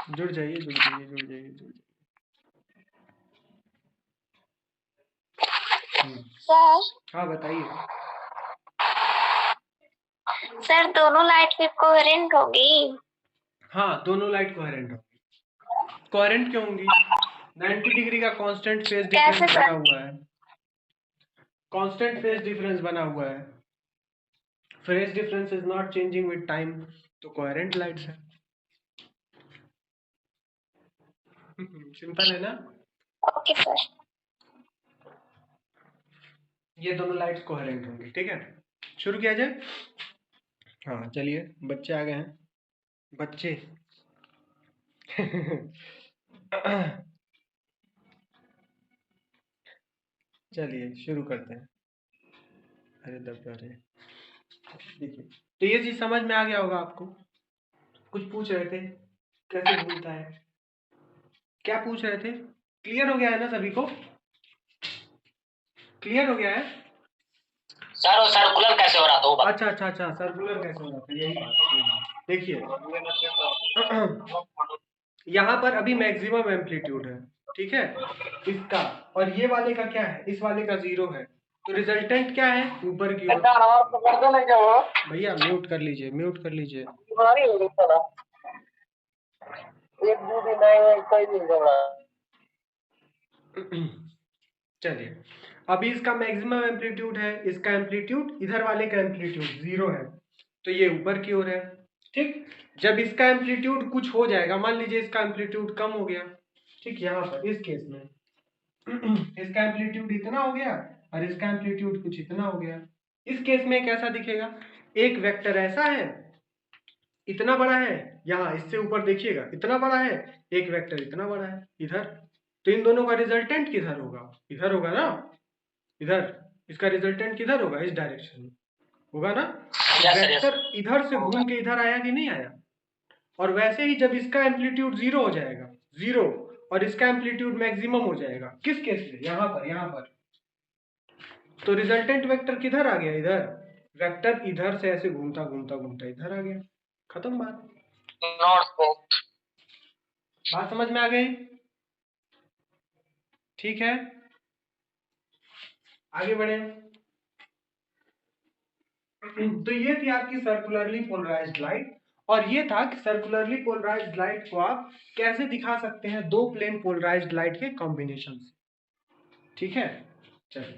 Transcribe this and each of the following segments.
जुड़ जाइए जुड़ जाइए जुड़ जाइए जुड़ जाइए। सर हाँ बताइए। सर दोनों लाइट भी कोहेरेंट होगी? हाँ दोनों लाइट कोहेरेंट होगी। कोहेरेंट क्यों होंगी? 90 डिग्री का कांस्टेंट फेज कैसे डिफरेंस सर? बना हुआ है। कांस्टेंट फेज डिफरेंस बना हुआ है। Phase difference is not changing with time, तो कोहेरेंट लाइट्स है। सिंपल है ना? Okay sir. ये दोनों लाइट्स कोहेरेंट होंगी। ठीक है, शुरू किया जाए। हाँ चलिए, बच्चे आ गए हैं। बच्चे चलिए शुरू करते हैं। अरे दब रहे, देखिए तो ये चीज समझ में आ गया होगा आपको। कुछ पूछ रहे थे कैसे घूमता है, क्या पूछ रहे थे? क्लियर हो गया है ना सभी को? क्लियर हो गया है? सर वो सर्कुलर कैसे हो रहा था वो बात। अच्छा अच्छा अच्छा, सर्कुलर कैसे हो जाता है, यही बात। देखिए यहाँ पर अभी मैक्सिमम एम्पलीट्यूड है, ठीक है, इसका, और ये वाले का क्या है, इस वाले का 0 है, तो रिजल्टेंट क्या है, ऊपर की ओर। भैया म्यूट कर लीजिए, म्यूट कर लीजिए। चलिए, अभी इसका मैक्सिमम एम्पलीट्यूड है, इसका एम्पलीट्यूड, इधर वाले का एम्पलीट्यूड 0 है, तो ये ऊपर की ओर है। ठीक, जब इसका एम्पलीट्यूड कुछ हो जाएगा, मान लीजिए इसका एम्पलीट्यूड कम हो गया, ठीक, यहाँ पर इस केस में इसका एम्पलीट्यूड इतना हो गया और इसका एम्पलीट्यूड कुछ इतना हो गया, इस केस में कैसा दिखेगा, एक वेक्टर ऐसा है, इतना बड़ा है, यहाँ इससे ऊपर देखिएगा इतना बड़ा है, एक वेक्टर इतना बड़ा है इधर, तो इन दोनों का रिजल्टेंट किधर होगा, इधर होगा ना, इधर, इसका रिजल्टेंट किधर होगा, इस डायरेक्शन में होगा ना। वेक्टर इधर से घूम के इधर आया कि नहीं आया, और वैसे ही जब इसका एम्पलीट्यूड 0 हो जाएगा, 0, और इसका एम्पलीट्यूड मैक्सिमम हो जाएगा, किस केस में, यहाँ पर, यहाँ पर, तो रिजल्टेंट वेक्टर किधर आ गया, इधर, वेक्टर इधर से ऐसे घूमता घूमता घूमता इधर आ गया, खत्म बात। बात समझ में आ गई? ठीक है, आगे बढ़े। तो ये थी आपकी सर्कुलरली पोलराइज्ड लाइट, और ये था कि सर्कुलरली पोलराइज्ड लाइट को आप कैसे दिखा सकते हैं, दो प्लेन पोलराइज्ड लाइट के कॉम्बिनेशन से। ठीक है, चलिए,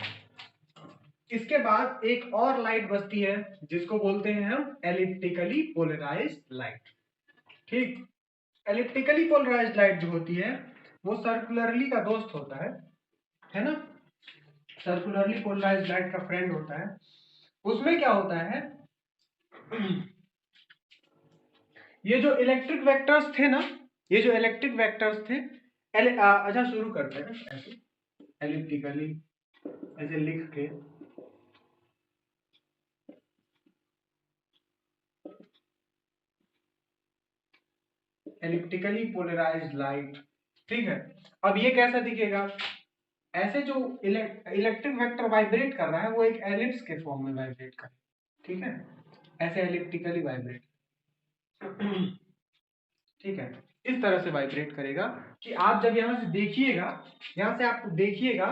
इसके बाद एक और लाइट बचती है जिसको बोलते हैं हम एलिप्टिकली पोलराइज्ड लाइट। ठीक, एलिप्टिकली पोलराइज्ड लाइट जो होती है वो सर्कुलरली का दोस्त होता है ना, सर्कुलरली पोलराइज्ड लाइट का फ्रेंड होता है। उसमें क्या होता है, ये जो इलेक्ट्रिक वेक्टर्स थे ना, ये जो इलेक्ट्रिक वेक्टर्स थे, अच्छा शुरू करते हैं ऐसे एलिप्टिकली, ऐसे लिख के, एलिप्टिकली पोलराइज्ड लाइट। ठीक है, अब ये कैसा दिखेगा, ऐसे जो इलेक्ट्रिक वेक्टर वाइब्रेट कर रहा है वो एक एलिप्स के फॉर्म में वाइब्रेट कर, ठीक है, ऐसे एलिप्टिकली वाइब्रेट ठीक है, इस तरह से वाइब्रेट करेगा कि आप जब यहां से देखिएगा, यहां से आप देखिएगा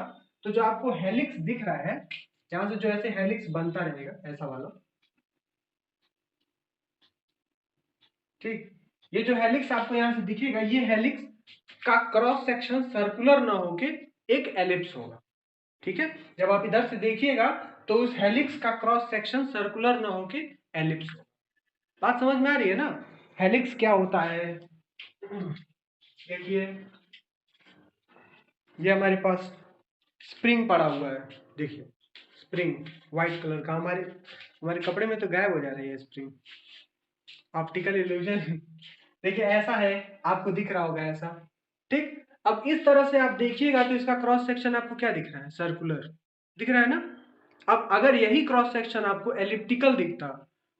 तो जो आपको हेलिक्स दिख रहा है, यहां से जो ऐसे हेलिक्स बनता रहेगा ऐसा वाला, ठीक, ये जो हेलिक्स आपको यहां से दिखेगा, ये हेलिक्स का क्रॉस सेक्शन सर्कुलर ना होके एक एलिप्स होगा। ठीक है, जब आप इधर से देखिएगा तो उस हेलिक्स का क्रॉस सेक्शन सर्कुलर ना होके एलिप्स होगा। बात समझ में आ रही है ना? हेलिक्स क्या होता है, देखिए ये हमारे पास स्प्रिंग पड़ा हुआ है, देखिए स्प्रिंग व्हाइट कलर का, हमारे हमारे कपड़े में तो गायब हो जा रही है स्प्रिंग, ऑप्टिकल इल्यूजन देखिए ऐसा है, आपको दिख रहा होगा ऐसा। ठीक, अब इस तरह से आप देखिएगा तो इसका क्रॉस सेक्शन आपको क्या दिख रहा है, सर्कुलर दिख रहा है ना। अब अगर यही क्रॉस सेक्शन आपको एलिप्टिकल दिखता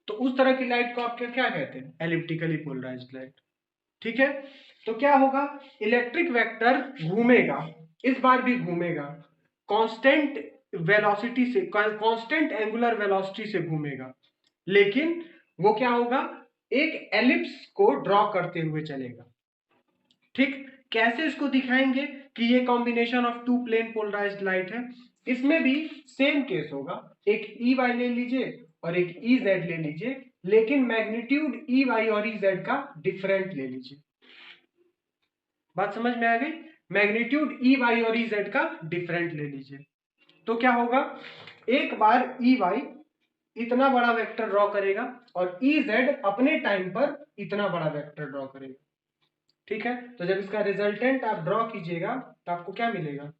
तो उस तरह की लाइट को आप क्या क्या कहते हैं, एलिप्टिकली पोलराइज्ड लाइट। ठीक है, तो क्या होगा, इलेक्ट्रिक वेक्टर घूमेगा, इस बार भी घूमेगा, कांस्टेंट वेलोसिटी से, कांस्टेंट एंगुलर वेलोसिटी से घूमेगा, लेकिन वो क्या होगा, एक एलिप्स को ड्रॉ करते हुए चलेगा। ठीक, कैसे इसको दिखाएंगे कि ये combination of two plane polarised light है? इसमें भी सेम केस होगा, एक ई वाई ले लीजिए और एक ई जेड ले लीजिए, लेकिन मैग्नीट्यूड ई वाई और ई जेड का डिफरेंट ले लीजिए। बात समझ में आ गई? मैग्नीट्यूड ई वाई और ई जेड का डिफरेंट ले लीजिए। तो क्या होगा, एक बार ई वाई इतना बड़ा वेक्टर ड्रॉ करेगा और ई जेड अपने टाइम पर इतना बड़ा वेक्टर ड्रॉ करेगा। ठीक है, तो जब इसका रिजल्टेंट आप ड्रॉ कीजिएगा तो आपको क्या मिलेगा?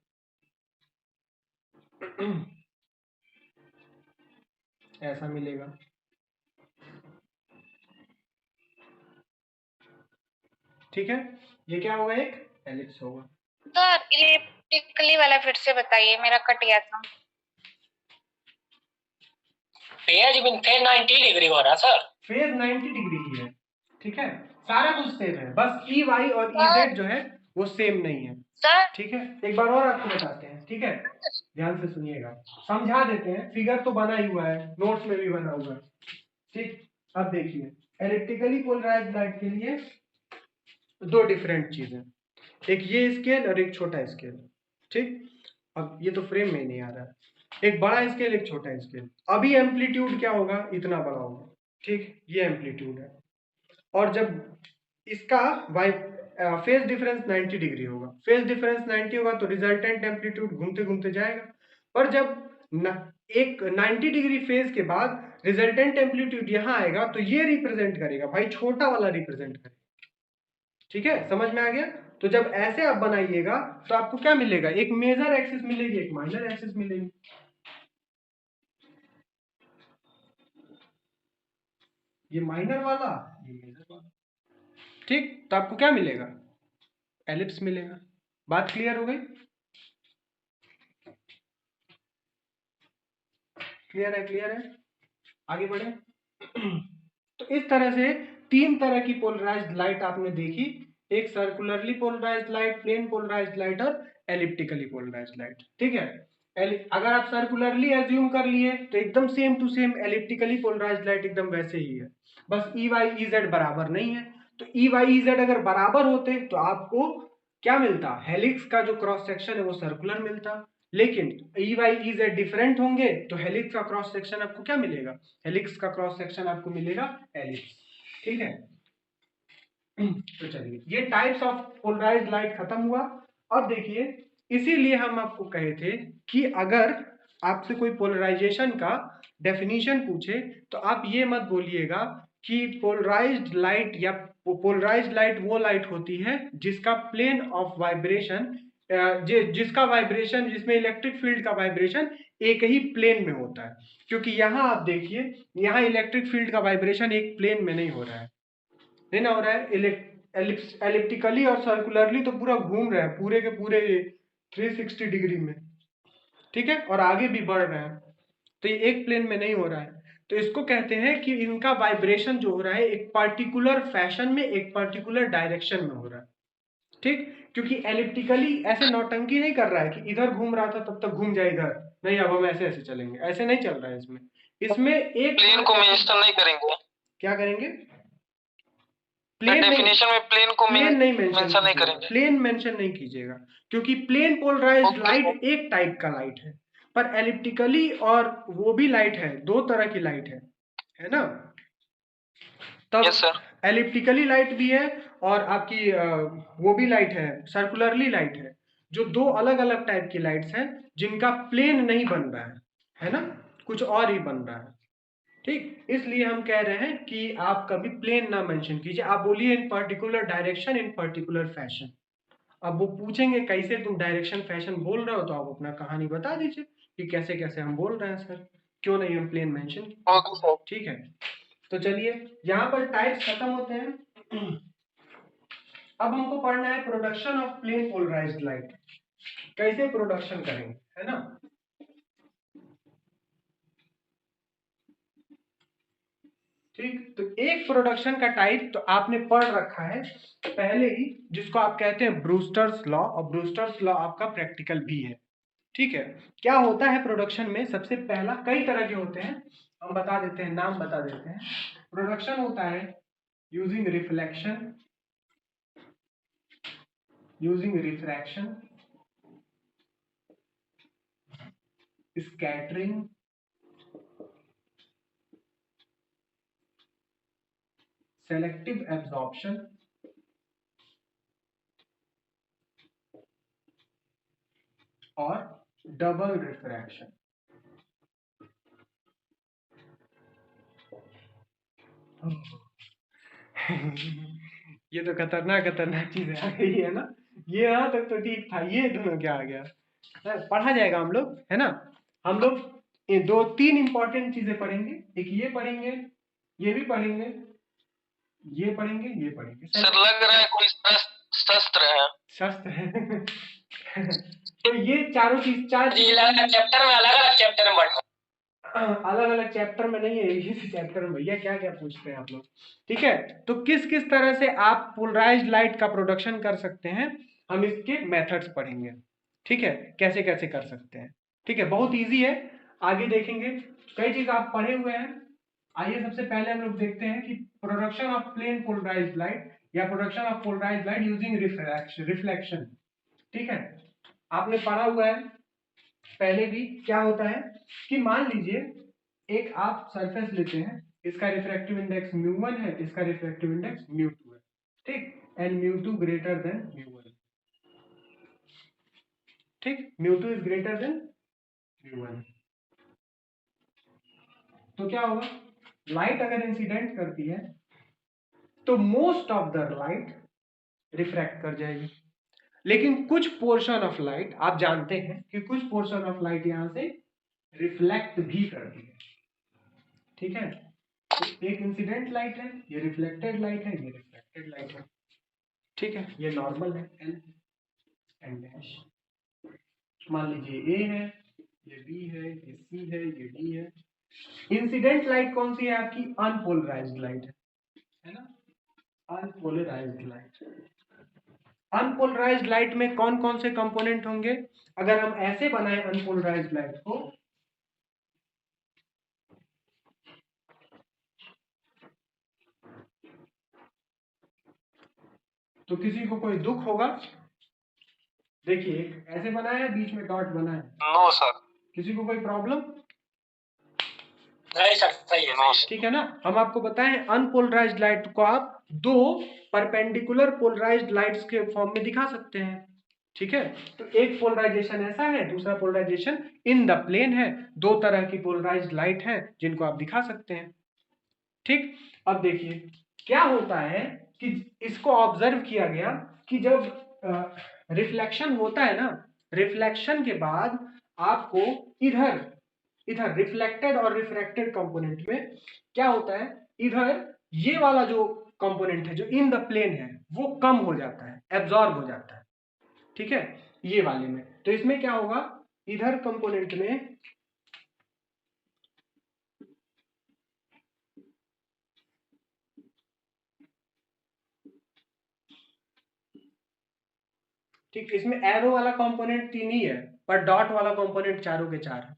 ऐसा मिलेगा। ठीक है, ये क्या होगा? एक एलिप्स होगा। सर इलिप्टिकली वाला फिर से बताइए, मेरा कट गया था। फेज 90 डिग्री हो रहा सर। फेज 90 डिग्री की है। ठीक है, सारा कुछ सेम है, बस ई वाई और ई जेड जो है वो सेम नहीं है सर ठीक है, एक बार और आपको बताते हैं। ठीक है, ध्यान से सुनिएगा, समझा देते हैं। फिगर तो बना ही हुआ है, नोट्स में भी बना हुआ है। ठीक, अब देखिए, एलिप्टिकली पोलराइज्ड लाइट के लिए दो डिफरेंट चीजें, एक ये स्केल और एक छोटा स्केल। ठीक, अब ये तो फ्रेम में नहीं आ रहा है, एक बड़ा स्केल एक छोटा स्केल। अभी एम्पलीट्यूड क्या होगा? इतना बड़ा होगा। ठीक, ये एम्पलीट्यूड है, और जब इसका फेज डिफरेंस 90 डिग्री होगा, फेज डिफरेंस 90 होगा तो रिजल्टेंट एम्पलीट्यूड घूमते घूमते जाएगा। पर जब एक 90 डिग्री फेज के बाद रिजल्टेंट एम्पलीट्यूड यहां आएगा तो ये रिप्रेजेंट करेगा भाई, छोटा वाला रिप्रेजेंट करेगा। ठीक है, समझ में आ गया? तो जब ऐसे आप बनाइएगा तो आपको क्या मिलेगा? एक मेजर एक्सिस मिलेगी, एक माइनर एक्सिस मिलेगी। ये माइनर वाला, ये मेजर वाला। ठीक, तो आपको क्या मिलेगा? एलिप्स मिलेगा। बात क्लियर हो गई? क्लियर है? क्लियर है, आगे बढ़े। तो इस तरह से तीन तरह की पोलराइज्ड लाइट आपने देखी, एक circularly polarised light, plane polarised light और एलिप्टिकली पोलराइज्ड लाइट। ठीक है, अगर आप सर्कुलरली एज्यूम कर लिए तो एकदम same to same elliptically polarised light एकदम वैसे ही है, बस ई वाई ई जेड बराबर नहीं है। तो ई वाई ई जेड अगर बराबर होते तो आपको क्या मिलता? हेलिक्स का जो क्रॉस सेक्शन है वो सर्कुलर मिलता। लेकिन E Y E Z different होंगे तो हेलिक्स का क्रॉस सेक्शन आपको क्या मिलेगा? हेलिक्स का क्रॉस सेक्शन आपको मिलेगा एलिप्स। ठीक है, तो चलिए, ये टाइप्स ऑफ पोलराइज्ड लाइट खत्म हुआ। अब देखिए, इसीलिए हम आपको कहे थे कि अगर आपसे कोई पोलराइजेशन का डेफिनेशन पूछे तो आप ये मत बोलिएगा कि पोलराइज्ड लाइट या पोलराइज्ड लाइट वो लाइट होती है जिसका प्लेन ऑफ वाइब्रेशन, जिसका वाइब्रेशन, जिसमें इलेक्ट्रिक फील्ड का वाइब्रेशन एक ही प्लेन में होता है। क्योंकि यहां आप देखिए, यहां इलेक्ट्रिक फील्ड का वाइब्रेशन एक प्लेन में नहीं हो रहा है, नहीं ना हो रहा है। एलिप्टिकली और सर्कुलरली तो पूरा घूम रहा है, पूरे के पूरे 360 डिग्री में। ठीक है, और आगे भी बढ़ रहा है, तो ये एक प्लेन में नहीं हो रहा है। तो इसको कहते हैं कि इनका वाइब्रेशन जो हो रहा है एक पर्टिकुलर फैशन में, एक पर्टिकुलर डायरेक्शन में हो रहा है। ठीक, क्योंकि एलिप्टिकली ऐसे नौटंकी नहीं कर रहा है कि इधर घूम रहा था तब तक घूम जाए इधर, नहीं अब हम ऐसे ऐसे चलेंगे, ऐसे नहीं चल रहा है इसमें। इसमें एक प्लेन को मेंशन नहीं करेंगे, क्या करेंगे? डेफिनेशन में प्लेन को प्लेन नहीं मेंशन नहीं करेंगे। प्लेन मेंशन नहीं कीजिएगा, क्योंकि प्लेन पोलराइज्ड लाइट एक टाइप का लाइट है, पर एलिप्टिकली और वो भी लाइट है, दो तरह की लाइट है ना? तब यस सर, एलिप्टिकली लाइट भी है और आपकी वो भी लाइट है, सर्कुलरली लाइट है, जो दो अलग अलग टाइप की लाइट्स हैं जिनका प्लेन नहीं बन रहा है ना, कुछ और ही बन रहा है। ठीक, इसलिए हम कह रहे हैं कि आप कभी प्लेन ना मेंशन कीजिए, आप बोलिए इन पर्टिकुलर डायरेक्शन, इन पर्टिकुलर फैशन। अब वो पूछेंगे कैसे तुम डायरेक्शन फैशन बोल रहे हो, तो आप अपना कहानी बता दीजिए कि कैसे कैसे हम बोल रहे हैं सर, क्यों नहीं हम प्लेन मेंशन। Okay sir. ठीक है, तो चलिए, यहाँ पर टाइप्स खत्म होते हैं। अब हमको पढ़ना है production of plane polarised light, कैसे प्रोडक्शन करेंगे, है ना? ठीक, तो एक प्रोडक्शन का टाइप तो आपने पढ़ रखा है पहले ही, जिसको आप कहते हैं ब्रूस्टर्स लॉ, और ब्रूस्टर्स लॉ आपका प्रैक्टिकल भी है। ठीक है, क्या होता है प्रोडक्शन में? सबसे पहला, कई तरह के होते हैं, हम बता देते हैं, नाम बता देते हैं। प्रोडक्शन होता है using reflection, using refraction, scattering, selective absorption और डबल रिफ्रैक्शन। ये तो खतरनाक चीजें आ गई है ना। ये यहाँ तक तो ठीक था, ये दोनों क्या आ गया, पढ़ा जाएगा हम लोग, है ना। हम लोग ये 2-3 इंपॉर्टेंट चीजें पढ़ेंगे, एक ये पढ़ेंगे, ये भी पढ़ेंगे, ये पढ़ेंगे, ये पढ़ेंगे। सर लग रहा है कोई शस्त्र है। शस्त्र है। तो ये चारों चीज, चार चैप्टर में अलग अलग चैप्टर में बढ़ा, अलग अलग चैप्टर में नहीं है, इसी चैप्टर में। भैया क्या क्या पूछते हैं आप लोग, ठीक है। तो किस किस तरह से आप पोलराइज्ड लाइट का प्रोडक्शन कर सकते हैं, हम इसके मेथड्स पढ़ेंगे, ठीक है, कैसे कैसे कर सकते हैं, ठीक है। बहुत इजी है, आगे देखेंगे, कई चीज आप पढ़े हुए हैं। आइए सबसे पहले हम लोग देखते हैं कि production of plane polarised light या production of polarised light using reflection, ठीक है। आपने पढ़ा हुआ है पहले भी। क्या होता है कि मान लीजिए एक आप सरफेस लेते हैं, इसका रिफ्रैक्टिव इंडेक्स μ1 है, इसका रिफ्रैक्टिव इंडेक्स μ2 है, ठीक, एंड μ2 ग्रेटर देन μ1, ठीक, μ2 इज ग्रेटर देन μ1। तो क्या होगा, लाइट अगर इंसिडेंट करती है तो most of the light refract कर जाएगी, लेकिन कुछ पोर्शन ऑफ लाइट, आप जानते हैं कि कुछ पोर्शन ऑफ लाइट यहां से रिफ्लेक्ट भी करती है, ठीक है। तो एक इंसिडेंट लाइट है, ये रिफ्लेक्टेड लाइट है, ये रिफ्लेक्टेड लाइट है, ठीक है। ये नॉर्मल है, एन डैश, मान लीजिए ए है, ये बी है, ये सी है, ये डी है। इंसिडेंट लाइट कौन सी है आपकी, अनपोलराइज्ड लाइट है ना, अनपोलराइज्ड लाइट। अनपोलराइज्ड लाइट में कौन कौन से कंपोनेंट होंगे, अगर हम ऐसे बनाए अनपोलराइज्ड लाइट को, तो किसी को कोई दुख होगा। देखिए ऐसे बनाया है, बीच में डॉट बना है, नो सर। किसी को कोई प्रॉब्लम नहीं सर, सही है, नो ठीक है ना। हम आपको बताएं अनपोलराइज्ड लाइट को आप दो परपेंडिकुलर पोलराइज्ड लाइट्स के फॉर्म में दिखा सकते हैं, ठीक है। तो एक पोलराइजेशन ऐसा है, दूसरा पोलराइजेशन इन द प्लेन है। दो तरह की पोलराइज्ड लाइट है जिनको आप दिखा सकते हैं, ठीक। अब देखिए क्या होता है कि इसको ऑब्जर्व किया गया कि जब रिफ्लेक्शन होता है ना, रिफ्लेक्शन के बाद आपको इधर इधर रिफ्लेक्टेड और रिफ्रैक्टेड कंपोनेंट में क्या होता है, इधर ये वाला जो कंपोनेंट है जो इन द प्लेन है वो कम हो जाता है, एब्जॉर्ब हो जाता है, ठीक है, ये वाले में। तो इसमें क्या होगा, इधर कंपोनेंट में ठीक, इसमें एरो वाला कंपोनेंट 3 ही है, पर डॉट वाला कंपोनेंट चारों के चार है,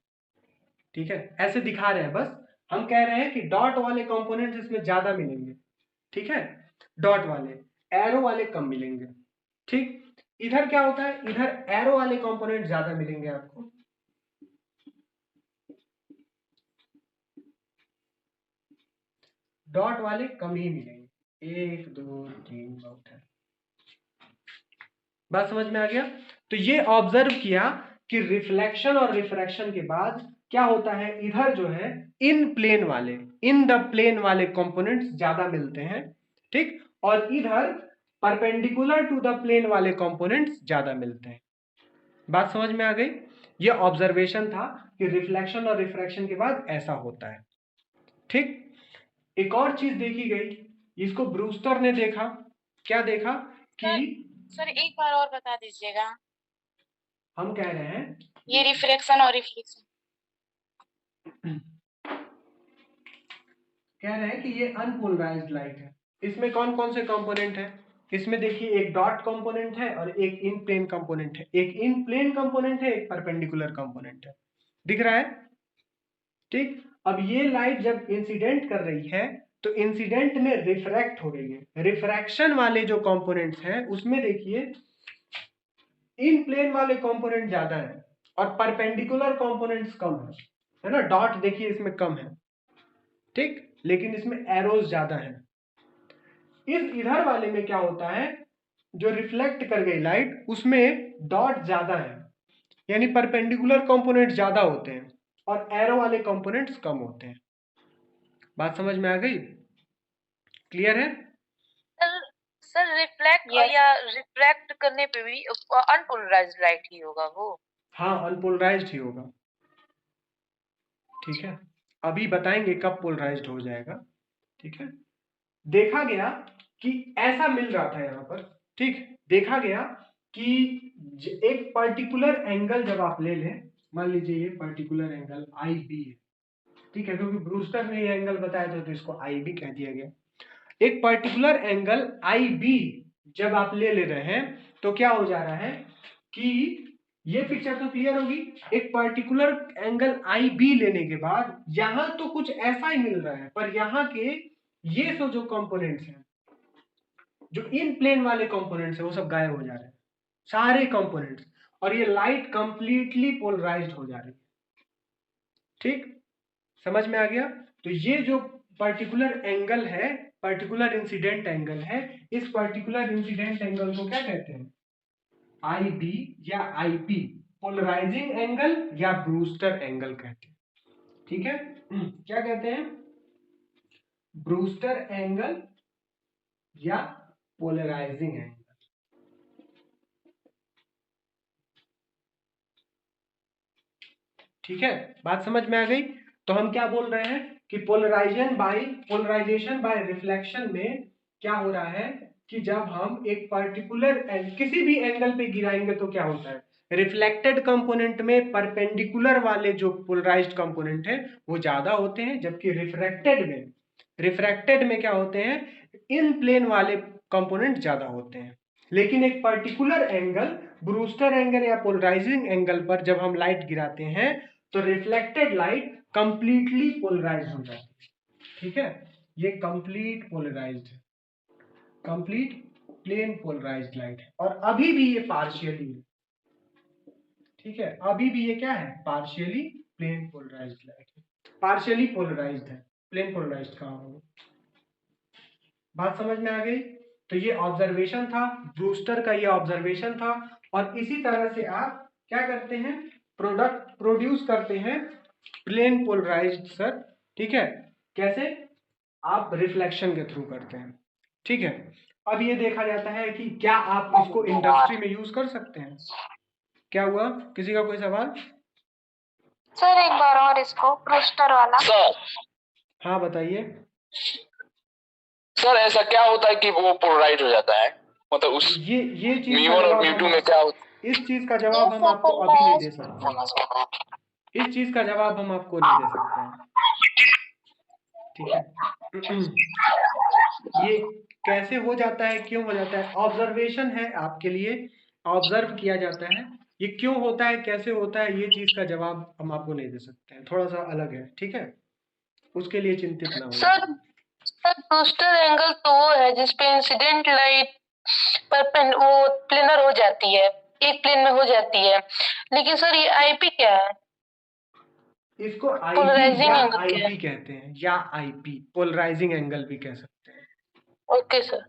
ठीक है। ऐसे दिखा रहे हैं, बस हम कह रहे हैं कि डॉट वाले कंपोनेंट इसमें ज्यादा मिलेंगे, ठीक है, डॉट वाले, एरो वाले कम मिलेंगे, ठीक। इधर क्या होता है, इधर एरो वाले कंपोनेंट ज्यादा मिलेंगे आपको, डॉट वाले कम ही मिलेंगे, 1 2 3 बहुत है। बात समझ में आ गया। तो ये ऑब्जर्व किया कि रिफ्लेक्शन और रिफ्रैक्शन के बाद क्या होता है, इधर जो है इन प्लेन वाले, इन द प्लेन वाले कंपोनेंट्स ज्यादा मिलते हैं, ठीक, और इधर परपेंडिकुलर टू द प्लेन वाले कंपोनेंट्स ज्यादा मिलते हैं। बात समझ में आ गई। ये ऑब्जर्वेशन था कि रिफ्लेक्शन और रिफ्रैक्शन के बाद ऐसा होता है, ठीक। एक और चीज देखी गई, इसको ब्रूस्टर ने देखा, क्या देखा कि सर एक बार और बता दीजिएगा। हम कह रहे हैं ये रिफ्लेक्शन और रिफ्लेक्शन कह रहे हैं कि ये अनपोलराइज्ड लाइट है। इसमें कौन कौन से कंपोनेंट है, इसमें देखिए एक डॉट कंपोनेंट है और एक इन प्लेन कंपोनेंट है, एक इन प्लेन कंपोनेंट है, एक परपेंडिकुलर कंपोनेंट है, दिख रहा है, ठीक। अब ये लाइट जब इंसिडेंट कर रही है तो इंसिडेंट में रिफ्रैक्ट हो रही है। रिफ्रैक्शन वाले जो कंपोनेंट्स हैं उसमें देखिए इन प्लेन वाले कंपोनेंट ज्यादा है और परपेंडिकुलर कंपोनेंट्स कम है ना। डॉट देखिए इसमें कम है, ठीक, लेकिन इसमें एरोज ज्यादा है। इस इधर वाले में क्या होता है, जो रिफ्लेक्ट कर गई लाइट उसमें डॉट ज्यादा है, यानी परपेंडिकुलर कंपोनेंट ज्यादा होते हैं और एरो वाले कंपोनेंट्स कम होते हैं। बात समझ में आ गई? क्लियर है? सर रिफ्लेक्ट Yes, या रिफ्रैक्ट करने पे भी अनपोलराइज्ड लाइट ही होगा वो। हाँ, अनपोलराइज्ड ही होगा। ठीक है, अभी बताएंगे कब पोलराइज्ड हो जाएगा। ठीक है, देखा गया कि ऐसा मिल रहा था यहाँ पर, ठीक, देखा गया कि एक पर्टिकुलर एंगल जब आप ले लें, मान लीजिए ये पर्टिकुलर एंगल आई बी है, ठीक है, क्योंकि ब्रूस्टर ने ये एंगल बताया था तो इसको आई बी कह दिया गया। एक पर्टिकुलर एंगल आई बी जब आप ले रहे हैं तो क्या हो जा रहा है कि ये पिक्चर तो क्लियर होगी। एक पर्टिकुलर एंगल आई बी लेने के बाद यहां तो कुछ ऐसा ही मिल रहा है, पर यहाँ के ये सो जो कंपोनेंट्स हैं, जो इन प्लेन वाले कंपोनेंट्स हैं, वो सब गायब हो जा रहे हैं, सारे कंपोनेंट्स, और ये लाइट कंप्लीटली पोलराइज्ड हो जा रही है। ठीक, समझ में आ गया? तो ये जो पर्टिकुलर एंगल है, पर्टिकुलर इंसिडेंट एंगल है, इस पर्टिकुलर इंसिडेंट एंगल को क्या कहते हैं? आई बी या आई पी, पोलराइजिंग एंगल या ब्रूस्टर एंगल कहते हैं। ठीक है, क्या कहते हैं? ब्रूस्टर एंगल या पोलराइजिंग एंगल। ठीक है, बात समझ में आ गई? तो हम क्या बोल रहे हैं कि पोलराइजेशन बाय रिफ्लेक्शन में क्या हो रहा है कि जब हम एक पर्टिकुलर किसी भी एंगल पे गिराएंगे तो क्या होता है, रिफ्लेक्टेड कंपोनेंट में परपेंडिकुलर वाले जो पोलराइज्ड कंपोनेंट है वो ज्यादा होते हैं, जबकि रिफ्रैक्टेड में क्या होते हैं, इन प्लेन वाले कंपोनेंट ज्यादा होते हैं। लेकिन एक पर्टिकुलर एंगल, ब्रूस्टर एंगल या पोलराइजिंग एंगल पर जब हम लाइट गिराते हैं तो रिफ्लेक्टेड लाइट कंप्लीटली पोलराइज हो जाती है। ठीक है, ये कंप्लीट पोलराइज्ड है, कंप्लीट प्लेन पोलराइज्ड लाइट है, और अभी भी ये पार्शियली है। ठीक है, अभी भी ये क्या है, पार्शियली प्लेन पोलराइज्ड लाइट है, पार्शियली पोलराइज्ड है, प्लेन पोलराइज्ड कहाँ होगा। बात समझ में आ गई? तो ये ऑब्जर्वेशन था, ब्रूस्टर का ये ऑब्जर्वेशन था, और इसी तरह से आप क्या करते हैं, प्रोडक्ट प्रोड्यूस करते हैं प्लेन पोलराइज्ड सर। ठीक है, कैसे? आप रिफ्लेक्शन के थ्रू करते हैं। ठीक है, अब ये देखा जाता है कि क्या आप इसको इंडस्ट्री में यूज कर सकते हैं। क्या हुआ, किसी का कोई सवाल? सर एक बार और इसको ब्रूस्टर वाला। सर हाँ बताइए। सर ऐसा क्या होता है कि वो पोलराइज हो जाता है, मतलब उस ये चीज म्यू वन और म्यू टू में क्या होता है? इस चीज का जवाब हम आपको अभी नहीं दे सकते, इस चीज का जवाब हम आपको नहीं दे सकते हैं। ठीक है, ये कैसे हो जाता है, क्यों हो जाता है, ऑब्जर्वेशन है आपके लिए, ऑब्जर्व किया जाता है। ये क्यों होता है, कैसे होता है, ये चीज का जवाब हम आपको नहीं दे सकते हैं, थोड़ा सा अलग है। ठीक है, उसके लिए चिंतित ना हो। सर ब्रूस्टर एंगल तो वो है जिसपे इंसिडेंट लाइट वो प्लेनर हो जाती है, एक प्लेन में हो जाती है, लेकिन सर ये आईपी क्या है? इसको आईपी पोलराइजिंग या एंगल क्या है? आईपी कहते हैं, या आईपी पोलराइजिंग एंगल भी कह सकते हैं। Okay sir.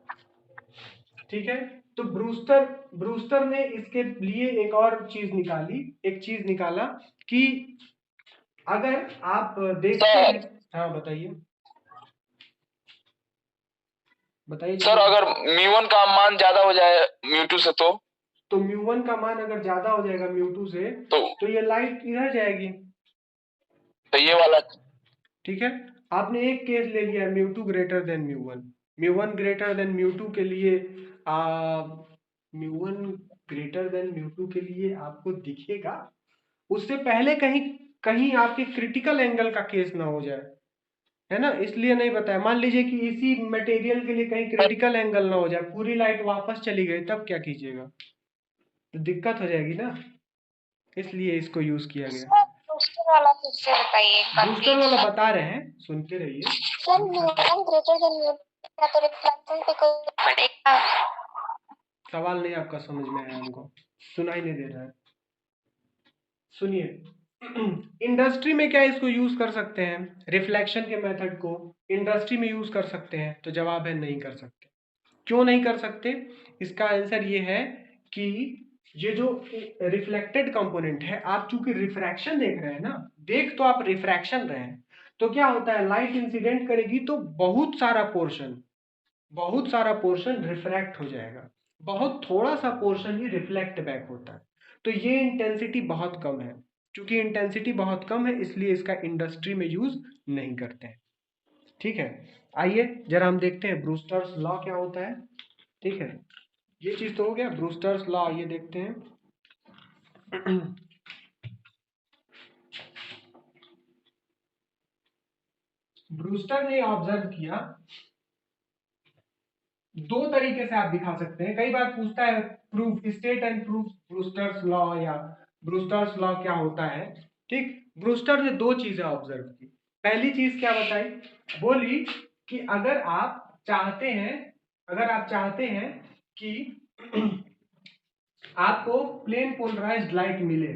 ठीक है, तो ब्रूस्टर ने इसके लिए एक और चीज निकाली, एक चीज निकाला कि अगर आप देखते हैं, हाँ बताइए बताइए। सर अगर म्यू वन का मान ज्यादा हो जाए म्यू टू से तो म्यू वन का मान अगर ज्यादा हो जाएगा म्यू टू से तो ये लाइट इधर जाएगी, तो ये वाला। ठीक है, आपने एक केस ले लिया mu two greater than mu one greater than mu two के लिए mu one greater than mu two के लिए आपको दिखेगा, उससे पहले कहीं कहीं आपके क्रिटिकल एंगल का केस ना हो जाए, है ना, इसलिए नहीं बताया। मान लीजिए कि इसी मटेरियल के लिए कहीं क्रिटिकल एंगल ना हो जाए, पूरी लाइट वापस चली गई, तब क्या कीजिएगा, तो दिक्कत हो जाएगी ना, इसलिए इसको यूज किया गया। सर ब्रूस्टर वाला फिर से बताइए एक बार ब्रूस्टर वाला बता रहे हैं, सुनते रहिए। Sir Newton greater than Newton का तो रिफ्लेक्शन पे कोई पड़ेगा। सवाल नहीं आपका समझ में आया हमको। सुनाई नहीं दे रहा है, सुनिए। इंडस्ट्री में क्या इसको यूज कर सकते हैं, रिफ्लेक्शन के मेथड को इंडस्ट्री में यूज कर सकते हैं? तो जवाब है नहीं कर सकते। क्यों नहीं कर सकते? इसका आंसर ये है कि ये जो रिफ्लेक्टेड कंपोनेंट है, आप चूंकि रिफ्रैक्शन देख रहे हैं ना, देख तो आप रिफ्रैक्शन रहे हैं, तो क्या होता है, लाइट इंसिडेंट करेगी तो बहुत सारा पोर्शन रिफ्रैक्ट हो जाएगा, बहुत थोड़ा सा पोर्शन ही रिफ्लेक्ट बैक होता है। तो ये इंटेंसिटी बहुत कम है, क्योंकि इंटेंसिटी बहुत कम है इसलिए इसका इंडस्ट्री में यूज नहीं करते हैं। ठीक है, आइए जरा हम देखते हैं ब्रूस्टर्स लॉ क्या होता है। ठीक है, ये चीज तो हो गया ब्रूस्टर्स लॉ, ये देखते हैं। ब्रूस्टर ने ऑब्जर्व किया, दो तरीके से आप दिखा सकते हैं। कई बार पूछता है proof, state and proof Brewster's law, या ब्रूस्टर्स लॉ क्या होता है। ठीक, ब्रूस्टर ने दो चीजें ऑब्जर्व की। पहली चीज क्या बताई, बोली कि अगर आप चाहते हैं कि आपको प्लेन पोलराइज्ड लाइट मिले,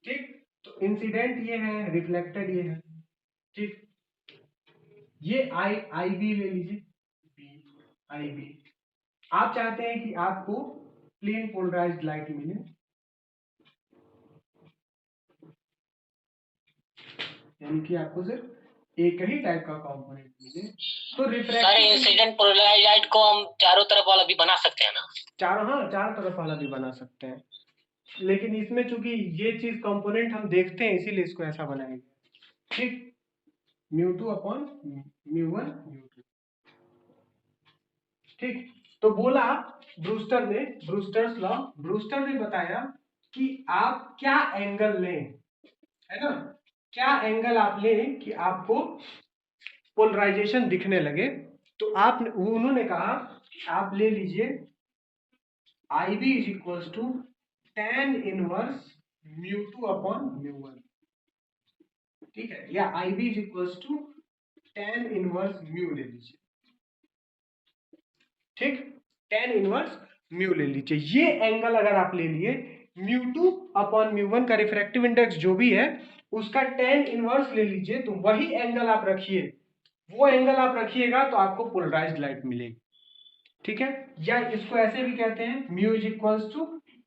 ठीक, तो इंसिडेंट ये है, रिफ्लेक्टेड ये है। ठीक, ये आई बी ले लीजिए, बी आई बी। आप चाहते हैं कि आपको प्लेन पोलराइज्ड लाइट मिले, यानी कि आपको सिर्फ एक ही टाइप का कंपोनेंट मिले, तो sir refractive incident polarised light को हम चारों तरफ वाला भी बना सकते हैं ना? चारों तरफ वाला भी बना सकते हैं, लेकिन इसमें चूंकि ये चीज कंपोनेंट हम देखते हैं इसीलिए इसको ऐसा बनाएंगे। ठीक, μ2 अपॉन μ1 μ2। ठीक, तो बोला ब्रूस्टर ने बताया कि आप क्या एंगल लें, है ना, क्या एंगल आप लें कि आपको पोलराइजेशन दिखने लगे। तो उन्होंने कहा कि आप ले लीजिए IB is equals to tan inverse μ2 upon μ1। ठीक है, या IB is equals to tan inverse mu ले लीजिए। ठीक, tan इनवर्स म्यू ले लीजिए। ये एंगल अगर आप ले लिए, μ2 अपॉन μ1 का रिफ्रैक्टिव इंडेक्स जो भी है उसका tan इनवर्स ले लीजिए, तो वही एंगल आप रखिए, वो एंगल आप रखिएगा तो आपको पोलराइज्ड लाइट मिलेगी। ठीक है, या इसको ऐसे भी कहते हैं mu is equals to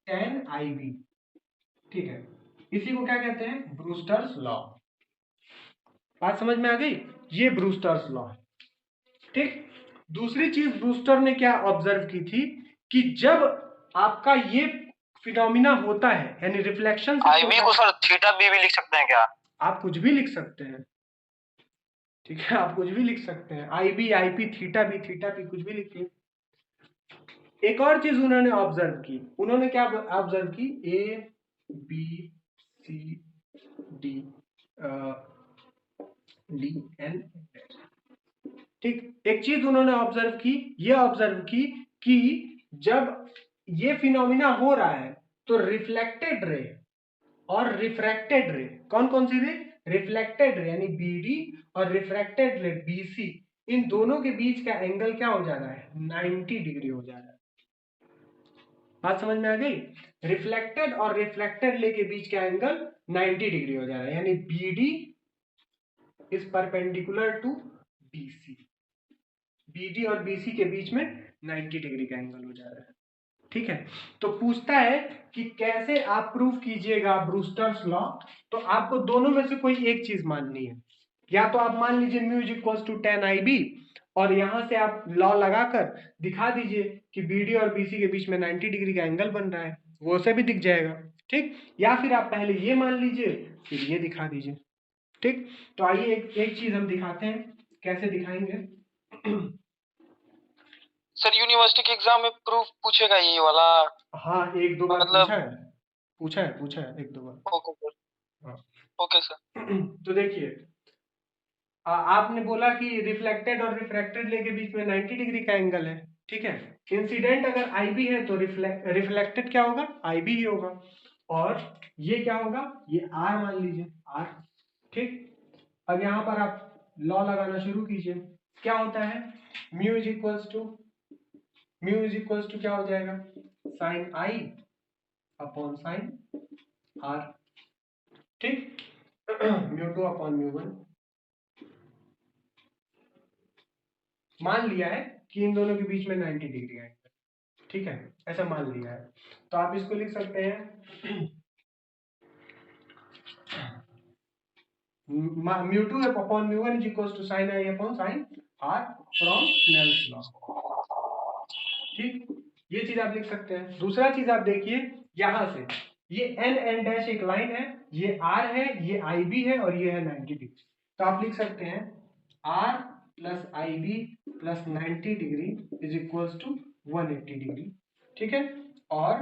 tan IB। ठीक है, इसी को क्या कहते हैं, ब्रूस्टर्स लॉ। बात समझ में आ गई, ये ब्रूस्टर्स लॉ है। ठीक, दूसरी चीज ब्रूस्टर ने क्या ऑब्जर्व की थी कि जब आपका ये फिनोमिना होता है, यानी रिफ्लेक्शन, IB को सर थीटा बी भी लिख सकते हैं क्या? आप कुछ भी लिख सकते हैं। ठीक है, आप कुछ भी लिख सकते हैं, IB IP थीटा बी कुछ भी लिखिए। एक और चीज उन्होंने ऑब्जर्व की, उन्होंने क्या ऑब्जर्व की, ABCD DN। ठीक, एक चीज उन्होंने ऑब्जर्व की, ये ऑब्जर्व की कि जब ये फिनोमिना हो रहा है तो रिफ्लेक्टेड रे और रिफ्रैक्टेड रे, कौन कौन सी रे, रिफ्लेक्टेड रे यानी BD और रिफ्रैक्टेड रे BC, इन दोनों के बीच का एंगल क्या हो जा रहा है, 90 डिग्री हो जा रहा है। बात समझ में आ गई, रिफ्लेक्टेड और रिफ्रैक्टेड रे के बीच का एंगल 90 डिग्री हो जा रहा है, यानी BD is perpendicular to BC, BD और BC के बीच में 90 डिग्री का एंगल हो जा रहा है। ठीक है, तो पूछता है कि कैसे आप प्रूफ कीजिएगा ब्रूस्टर्स लॉ, तो आपको दोनों में से कोई एक चीज माननी है। या तो आप मान लीजिए mu is equals to tan IB और यहां से आप लॉ लगाकर दिखा दीजिए कि BD और BC के बीच में 90 डिग्री का एंगल बन रहा है, वो से भी दिख जाएगा। ठीक, या फिर आप पहले ये मान लीजिए फिर ये दिखा दीजिए। ठीक, तो आइए एक चीज हम दिखाते हैं, कैसे दिखाएंगे। सर यूनिवर्सिटी के एग्जाम में प्रूफ पूछेगा ये वाला? हाँ, एक दो बार मतलब पूछा है एक दो बार। Okay sir. हाँ। Okay sir. तो देखिए, आपने बोला कि रिफ्लेक्टेड और रिफ्रैक्टेड रे के बीच में 90 डिग्री का एंगल है। ठीक है, इंसिडेंट अगर IB है तो रिफ्लेक्टेड क्या होगा, IB ही होगा, और ये क्या होगा, ये R मान लीजिए, R। ठीक, अब यहाँ पर आप लॉ लगाना शुरू कीजिए, क्या होता है, म्यू इज इक्वल्स टू क्या हो जाएगा, sine I upon sine r, ठीक। μ2 अपॉन μ1 मान लिया है कि इन दोनों के बीच में 90 डिग्री है, ठीक है, ऐसा मान लिया है। तो आप इसको लिख सकते हैं μ2 upon μ1 is equal to sine i upon sine r from Snell's law, ठीक। ये चीज आप लिख सकते हैं। दूसरा चीज आप देखिए, यहां से ये n डैश एक लाइन है, ये r है, ये IB है और ये है 90 डिग्री। तो आप लिख सकते हैं r plus IB plus 90 degree is equal to 180 degree, ठीक है। और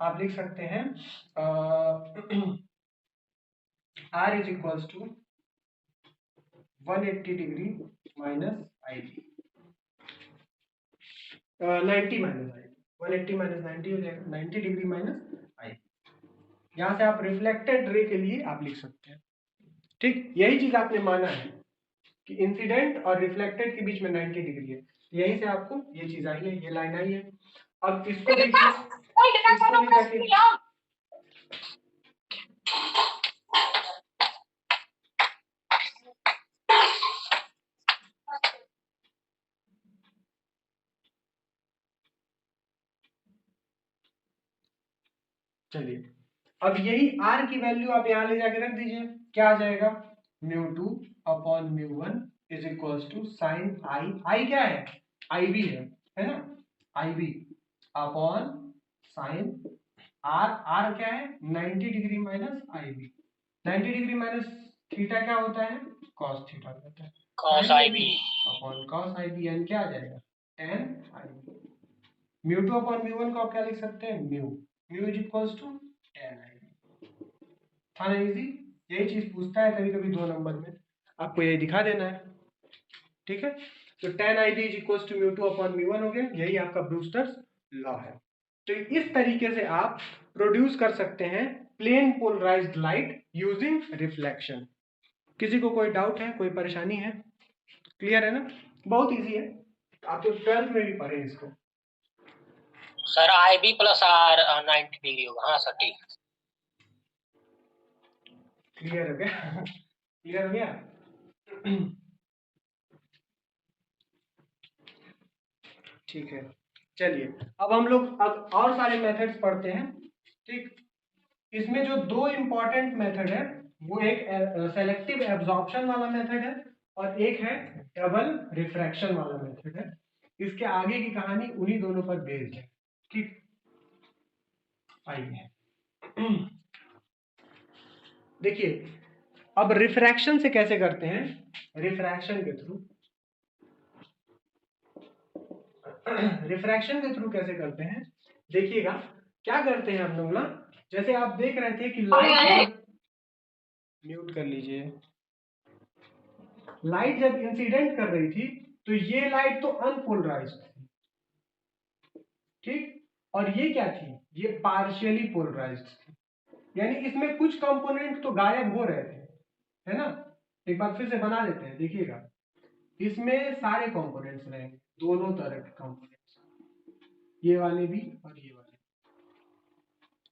आप लिख सकते हैं r is equal to 180 degree minus IB, 90 minus I, 180 minus 90 हो जाएगा 90 डिग्री माइनस आई। यहां से आप रिफ्लेक्टेड रे के लिए आप लिख सकते हैं, ठीक। यही चीज आपने माना है कि इंसिडेंट और रिफ्लेक्टेड के बीच में 90 डिग्री है, यहीं से आपको ये चीज आई है, ये लाइन आई है। अब इसको देखिए, इसको भी देखिए, चलिए अब यही r की वैल्यू आप यहां ले जाके रख दीजिए, क्या आ जाएगा μ2 upon μ1 is equal to sine i क्या है, IB है ना, IB अपॉन साइन r क्या है 90 degree minus IB, 90 degree minus theta क्या होता है, cos थीटा होता है, cos IB upon cos IB यानी क्या आ जाएगा tan IB। μ2 अपॉन μ1 को आप क्या लिख सकते हैं, mu is equals to tan IB। था ना इजी। यही चीज पूछता है कभी कभी 2 नंबर में, आपको यही दिखा देना है, ठीक है। तो tan IB is equals to μ2 upon μ1 हो गया, यही आपका ब्रूस्टर्स लॉ है। तो इस तरीके से आप प्रोड्यूस कर सकते हैं plane polarised light using reflection. किसी को कोई डाउट है, कोई परेशानी है? क्लियर है ना, बहुत इजी है, आप तो 12th में भी पढ़े इसको। Sir IB plus R 90 degree होगा, हाँ सर ठीक। क्लियर हो गया? क्लियर हो गया? ठीक है, चलिए अब हम लोग अब और सारे मेथड्स पढ़ते हैं, ठीक। इसमें जो 2 इंपॉर्टेंट मेथड है वो एक सेलेक्टिव एब्जॉर्प्शन वाला मेथड है और एक है डबल रिफ्रैक्शन वाला मेथड है। इसके आगे की कहानी उन्हीं दोनों पर बेस्ड है, ठीक। आइए देखिए अब रिफ्रैक्शन से कैसे करते हैं, रिफ्रैक्शन के थ्रू, रिफ्रैक्शन के थ्रू कैसे करते हैं देखिएगा। क्या करते हैं हम लोग ना, जैसे आप देख रहे थे कि लाइट, म्यूट कर लीजिए, लाइट जब इंसिडेंट कर रही थी तो ये लाइट तो अनपोलराइज्ड थी, ठीक। और ये क्या थी, ये पार्शियली पोलराइज्ड थी, यानी इसमें कुछ कंपोनेंट तो गायब हो रहे थे, है ना। एक बार फिर से बना देते हैं, देखिएगा इसमें सारे कंपोनेंट्स रहेंगे, दोनों तरह के कंपोनेंट्स, ये वाले भी और ये वाले,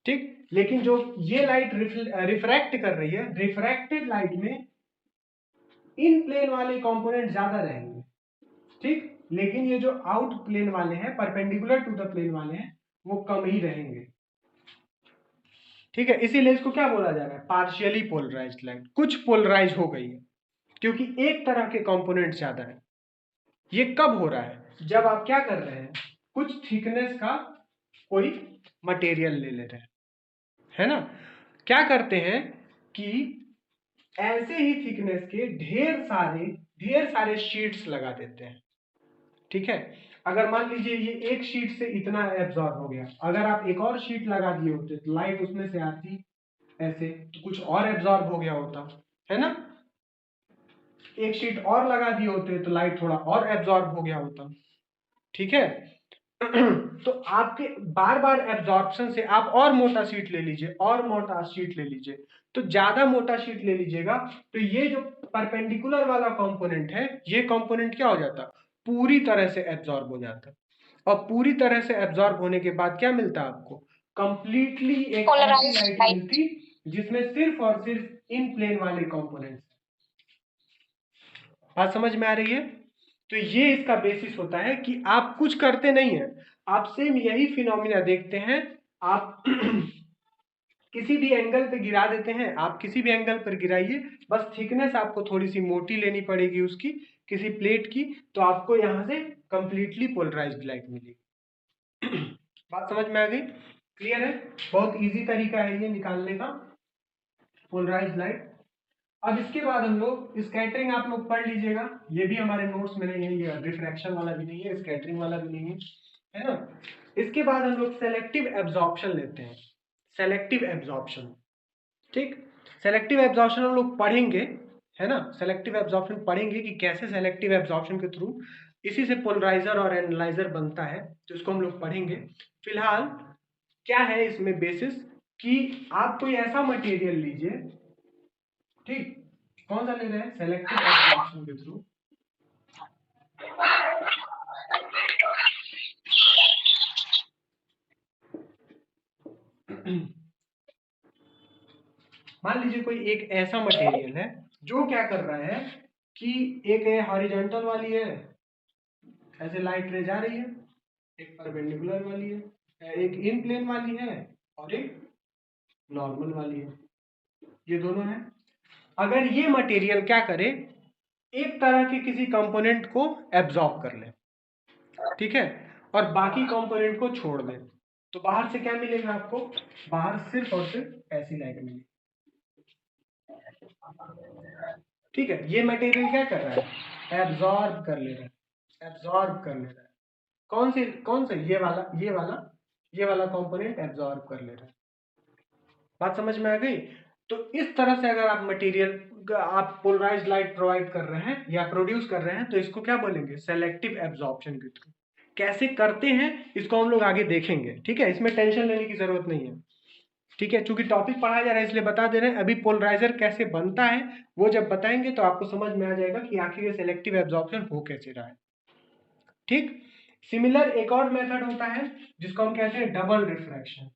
ठीक। लेकिन जो ये लाइट रिफ्रैक्ट कर रही है, रिफ्रैक्टेड लाइट में इन प्लेन वाले कंपोनेंट ज्यादा रहेंगे, ठीक। लेकिन ये जो आउट प्लेन वाले हैं, परपेंडिकुलर टू द प्लेन वाले हैं, वो कम ही रहेंगे, ठीक है। इसीलिए इसको क्या बोला जा रहा है, पार्शियली पोलराइज्ड लाइट, कुछ पोलराइज हो गई है क्योंकि एक तरह के कंपोनेंट ज्यादा है। ये कब हो रहा है, जब आप क्या कर रहे हैं, कुछ थिकनेस का कोई मटेरियल ले ले रहे हैं, है ना। क्या करते हैं कि ऐसे ही थिकनेस के ढेर सारे शीट्स लगा देते हैं, ठीक है। अगर मान लीजिए ये एक शीट से इतना एब्जॉर्ब हो गया, अगर आप एक और शीट लगा दिए होते तो लाइट उसमें से आती ऐसे, तो कुछ और एब्जॉर्ब हो गया होता, है ना। एक शीट और लगा दिए होते तो लाइट थोड़ा और एब्जॉर्ब हो गया होता, ठीक है। तो आपके बार बार एब्जॉर्प्शन से आप और मोटा शीट ले लीजिए, और मोटा शीट ले लीजिए, तो ज्यादा मोटा शीट ले लीजिएगा तो ये जो परपेंडिकुलर वाला कंपोनेंट है, ये कंपोनेंट क्या हो जाता, पूरी तरह से एब्जॉर्ब हो जाता। और पूरी तरह से एब्जॉर्ब होने के बाद क्या मिलता है आपको, कंप्लीटली एक Polarized ऐसी लाइट light. मिलती जिसमें सिर्फ और सिर्फ इन प्लेन वाले कंपोनेंट्स। बात समझ में आ रही है? तो ये इसका बेसिस होता है कि आप कुछ करते नहीं है, आप सेम यही फिनोमिना देखते हैं। आप किसी भी एंगल पे गिरा देते हैं, आप किसी भी एंगल पर गिराइए, बस थिकनेस आपको थोड़ी सी मोटी लेनी पड़ेगी उसकी, किसी प्लेट की, तो आपको यहाँ से कंप्लीटली पोलराइज्ड लाइट मिलेगी। बात समझ में आ गई? क्लियर है? बहुत इजी तरीका है ये निकालने का, पोलराइज्ड लाइट। अब इसके बाद हम लोग स्कैटरिंग आप लोग पढ़ लीजिएगा, ये भी हमारे नोट्स में नहीं है, ये रिफ्रैक्शन वाला भी नहीं है, स्कैटरिंग वाला भी नहीं है ना। इसके बाद हम लोग सेलेक्टिव एब्जॉर्प्शन लेते हैं, सेलेक्टिव एब्जॉर्प्शन। ठीक, सेलेक्टिव एब्जॉर्प्शन हम लोग पढ़ेंगे, है ना। सेलेक्टिव एब्जॉर्प्शन पढ़ेंगे कि कैसे सेलेक्टिव एब्जॉर्प्शन के थ्रू इसी से पोलराइजर और एनालाइजर बनता है, तो इसको हम लोग पढ़ेंगे। फिलहाल क्या है इसमें बेसिस कि आप कोई ऐसा मटेरियल लीजिए, ठीक, कौन सा ले रहे हैं, सेलेक्टिव एब्जॉर्प्शन के थ्रू। मान लीजिए कोई एक ऐसा मटेरियल है जो क्या कर रहा है कि एक हॉरिजॉन्टल वाली है, ऐसे लाइट रे जा रही है, एक परपेंडिकुलर वाली है, एक इन प्लेन वाली है और एक नॉर्मल वाली है, ये दोनों है। अगर ये मटेरियल क्या करे, एक तरह के किसी कंपोनेंट को एब्जॉर्ब कर ले, ठीक है, और बाकी कंपोनेंट को छोड़ दे, तो बाहर से क्या मिलेगा आपको, बाहर सिर्फ और सिर्फ ऐसी लाइट मिलेगी। ठीक है, ये मटेरियल क्या कर रहा है, एब्जॉर्ब कर ले रहा है, एब्जॉर्ब कर ले रहा है। कौन से ये वाला कंपोनेंट एब्जॉर्ब कर ले रहा है। बात समझ में आ गई? तो इस तरह से अगर आप मटेरियल, आप पोलराइज्ड लाइट प्रोवाइड कर रहे हैं या प्रोड्यूस कर रहे हैं, तो इसको क्या बोलेंगे, सेलेक्टिव एब्जॉर्प्शन के थ्रू। कैसे करते हैं इसको हम लोग आगे देखेंगे, ठीक है, इसमें टेंशन लेने की जरूरत नहीं है, ठीक है, चूंकि टॉपिक पढ़ाया जा रहा है इसलिए बता दे रहे हैं। अभी पोलराइजर कैसे बनता है वो जब बताएंगे तो आपको समझ में आ जाएगा कि आखिर ये सेलेक्टिव एब्जॉर्प्शन हो कैसे रहा है। ठीक, सिमिलर एक और मेथड होता है जिसको हम कहते हैं डबल रिफ्रैक्शन।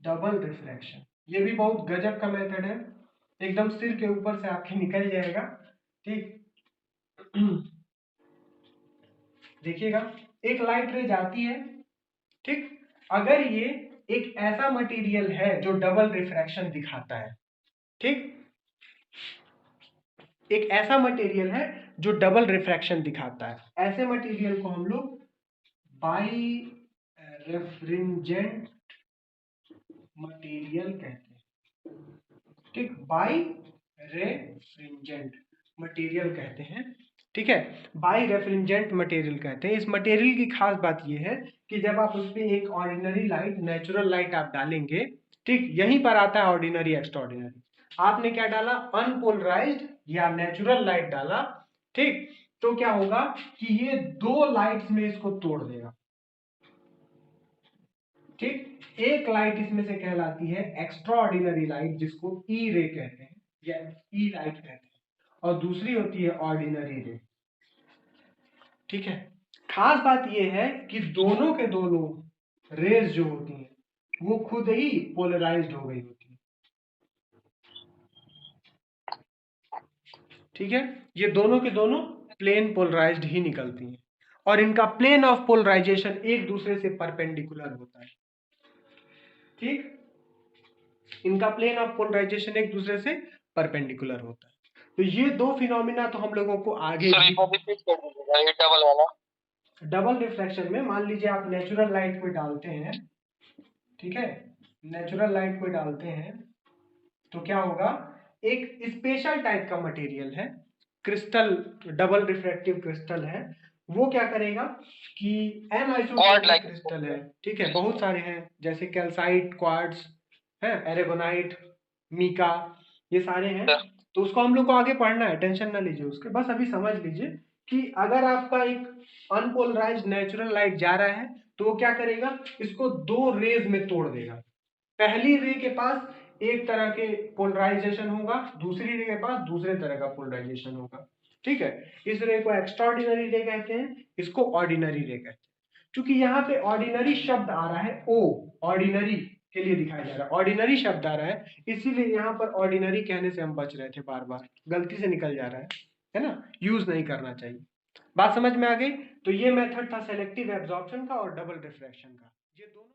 डबल रिफ्रैक्शन ये भी बहुत गजब का मेथड है, एकदम सिर के ऊपर से आपके निकल जाएगा। ठीक, देखिएगा, एक लाइट रे जाती है, ठीक, अगर ये एक ऐसा मटेरियल है जो डबल रिफ्रैक्शन दिखाता है, ठीक, एक ऐसा मटेरियल है जो डबल रिफ्रैक्शन दिखाता है, ऐसे मटेरियल को हम लोग बाई रेफ्रिंजेंट मटेरियल कहते हैं। ठीक, बाई रेफ्रिंजेंट मटेरियल कहते हैं। ठीक है, बाई रेफ्रिंजेंट मटेरियल कहते हैं। इस मटेरियल की खास बात यह है कि जब आप उस पर एक ऑर्डिनरी लाइट, नेचुरल लाइट आप डालेंगे, ठीक, यहीं पर आता है ऑर्डिनरी एक्स्ट्राऑर्डिनरी। आपने क्या डाला, अनपोलराइज्ड या नेचुरल लाइट डाला, ठीक, तो क्या होगा कि ये दो लाइट्स में इसको तोड़ देगा। ठीक, एक लाइट इसमें से कहलाती है एक्स्ट्राऑर्डिनरी लाइट, जिसको ई रे कहते हैं या ई लाइट कहते हैं, और दूसरी होती है ऑर्डिनरी रे। ठीक है, खास बात यह है कि दोनों के दोनों रेज जो होती हैं वो खुद ही पोलराइज्ड हो गई होती है। ठीक है, ये दोनों के दोनों प्लेन पोलराइज्ड ही निकलती हैं और इनका प्लेन ऑफ पोलराइजेशन एक दूसरे से परपेंडिकुलर होता है। ठीक, इनका प्लेन ऑफ पोलराइजेशन एक दूसरे से परपेंडिकुलर होता है। तो ये दो फिनोमिना तो हम लोगों को आगे डबल वाला, डबल रिफ्रैक्शन में मान लीजिए आप नेचुरल लाइट में डालते हैं, ठीक है, नेचुरल लाइट में डालते हैं तो क्या होगा, एक स्पेशल टाइप का मटेरियल है, क्रिस्टल, डबल रिफ्रैक्टिव क्रिस्टल है, वो क्या करेगा कि एनआइसोटोपिक क्रिस्टल है, ठीक है, बहुत सारे हैं, जैसे कैल्साइट, क्वार्ट्ज है, एरेगोनाइट, मीका, ये सारे हैं। तो उसको हम लोग को आगे पढ़ना है, टेंशन ना लीजिए उसके, बस अभी समझ लीजिए कि अगर आपका एक अनपोलराइज्ड नेचुरल लाइट जा रहा है तो वो क्या करेगा, इसको दो रेज में तोड़ देगा। पहली रे के पास एक तरह के पोलराइजेशन होगा, दूसरी रे के पास दूसरे तरह का पोलराइजेशन होगा। ठीक है, इस रे को एक्स्ट्राऑर्डिनरी रे कहते हैं, इसको ऑर्डिनरी रे कहते हैं। क्योंकि यहाँ पे ऑर्डिनरी शब्द आ रहा है, ओ ऑर्डिनरी के लिए दिखाया जा रहा है, ऑर्डिनरी शब्द आ रहा है, इसीलिए यहाँ पर ऑर्डिनरी कहने से हम बच रहे थे, बार बार गलती से निकल जा रहा है ना, यूज नहीं करना चाहिए। बात समझ में आ गई? तो ये मेथड था सेलेक्टिव एब्जॉर्प्शन का और डबल रिफ्रैक्शन का। ये दोनों